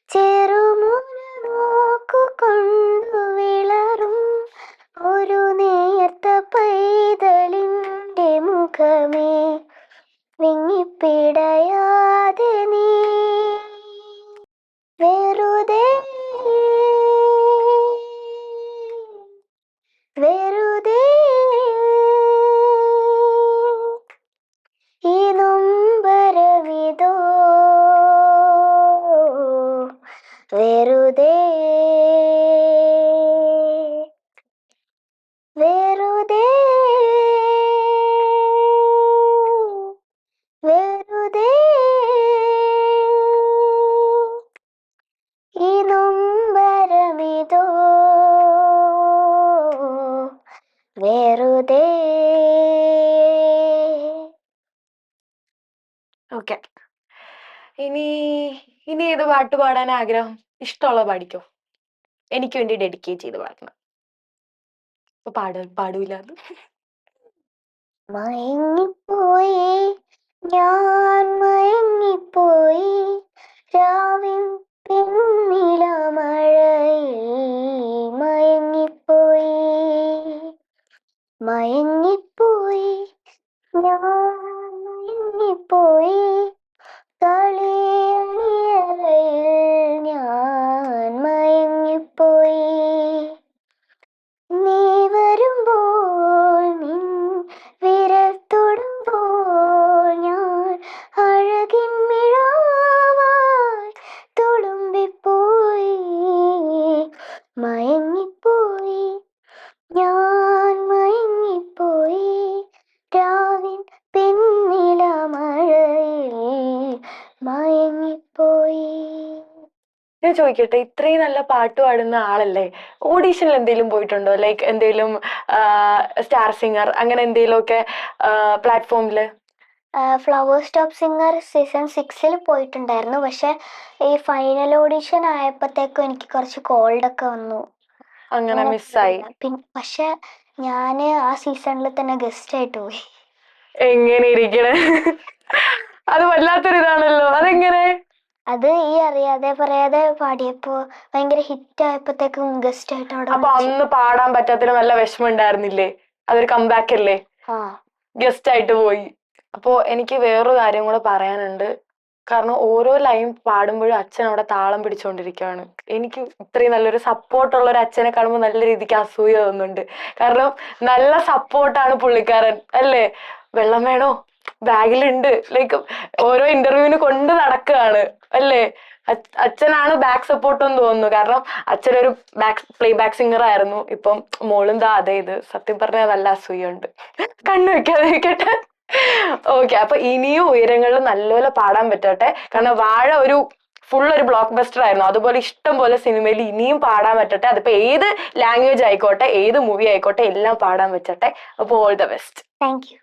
ചെറുമുന നോക്കുകൊണ്ടു വിളറും ഒരു നേർത്ത പൈതലിൻ്റെ മുഖമേ വിങ്ങിപ്പിടയാതെ നീ വെറുതെ വെറുതെ ഈ നൊമ്പരമിതോ വെറുതെ വെറുതെ വെറുതെ ഈ നൊമ്പരമിതോ വെറുതെ. ഓക്കെ, ഇനി ഇനി ഏത് പാട്ട് പാടാൻ ആഗ്രഹം? ഇഷ്ടമുള്ള പാടിക്കോ, എനിക്ക് വേണ്ടി ഡെഡിക്കേറ്റ് ചെയ്ത് പാടണം. ഇപ്പൊ പാടൂല അത്. മയങ്ങിപ്പോയി ഞാൻ മയങ്ങിപ്പോയി രാവിൻ പിന്നില മഴയിൽ മയങ്ങിപ്പോയി മയങ്ങിപ്പോയി ഞാൻ മയങ്ങിപ്പോയി കളിയലയിൽ ഞാൻ മയങ്ങിപ്പോയി നീ വരുമ്പോൾ നിൻ വിരൽ തൊടുമ്പോൾ ഞാൻ അഴകിൻ മിഴാവായി തുളുമ്പിപ്പോയി മയങ്ങിപ്പോയി ഞാൻ മയങ്ങിപ്പോയി രാവിൻ പിന്നില മഴയിൽ മയങ്ങിപ്പോയി. ഞാൻ ചോദിക്കട്ടെ, ഇത്രയും നല്ല പാട്ട് പാടുന്ന ആളല്ലേ, ഓഡീഷനിൽ എന്തെങ്കിലും പോയിട്ടുണ്ടോ? ലൈക്ക് എന്തെങ്കിലും സ്റ്റാർ സിംഗർ അങ്ങനെ എന്തെങ്കിലും ഒക്കെ പ്ലാറ്റ്ഫോമില്? ഫ്ലവേഴ്സ് ടോപ്പ് സിംഗർ സീസൺ 6 പോയിട്ടുണ്ടായിരുന്നു. പക്ഷെ ഈ ഫൈനൽ ഓഡീഷൻ ആയപ്പോഴത്തേക്കും എനിക്ക് കുറച്ച് കോൾഡൊക്കെ വന്നു, അങ്ങനെ മിസ്സായി. പക്ഷെ ഞാൻ ആ സീസണിൽ തന്നെ ഗസ്റ്റ് ആയിട്ട് പോയി. എങ്ങനെ ഇരിക്കണേ, അത് വല്ലാത്തൊരു ഇതാണല്ലോ, അതെങ്ങനെ? അത് ഈ അറിയാതെ പറയാതെ പാടിയപ്പോ ഭയങ്കര ഹിറ്റ് ആയപ്പോഴത്തേക്കും ഗസ്റ്റ് ആയിട്ട് അവിടെ. അപ്പൊ അന്ന് പാടാൻ പറ്റാത്തതിന് നല്ല വിഷമം ഉണ്ടായിരുന്നില്ലേ? അതൊരു കംബാക്ക് അല്ലേ, ഗസ്റ്റ് ആയിട്ട് പോയി. അപ്പോ എനിക്ക് വേറൊരു കാര്യം കൂടെ പറയാനുണ്ട്. കാരണം ഓരോ ലൈൻ പാടുമ്പോഴും അച്ഛൻ അവിടെ താളം പിടിച്ചുകൊണ്ടിരിക്കുകയാണ്. എനിക്ക് ഇത്രയും നല്ലൊരു സപ്പോർട്ടുള്ള ഒരു അച്ഛനെ കാണുമ്പോൾ നല്ല രീതിക്ക് അസൂയ തോന്നുന്നുണ്ട്. കാരണം നല്ല സപ്പോർട്ടാണ് പുള്ളിക്കാരൻ അല്ലേ? വെള്ളം വേണോ, ബാഗിലുണ്ട്, ലൈക്ക് ഓരോ ഇന്റർവ്യൂവിന് കൊണ്ട് നടക്കുകയാണ് അല്ലേ? അച്ഛനാണ് ബാക്ക് സപ്പോർട്ട് എന്ന് തോന്നുന്നു. കാരണം അച്ഛനൊരു പ്ലേ ബാക്ക് സിംഗർ ആയിരുന്നു, ഇപ്പം മോളും ദാ അതേ ഇത്. സത്യം പറഞ്ഞാൽ നല്ല അസൂയുണ്ട്, കണ്ണു വെക്കാതിരിക്കട്ടെ. ഓക്കെ, അപ്പൊ ഇനിയും ഉയരങ്ങളിൽ നല്ലപോലെ പാടാൻ പറ്റട്ടെ. കാരണം വാഴ ഒരു ഫുൾ ഒരു ബ്ലോക്ക് ബസ്റ്റർ ആയിരുന്നു. അതുപോലെ ഇഷ്ടം പോലെ സിനിമയിൽ ഇനിയും പാടാൻ പറ്റട്ടെ. അതിപ്പോ ഏത് ലാംഗ്വേജ് ആയിക്കോട്ടെ, ഏത് മൂവി ആയിക്കോട്ടെ, എല്ലാം പാടാൻ പറ്റട്ടെ. അപ്പോൾ all the best. Thank you.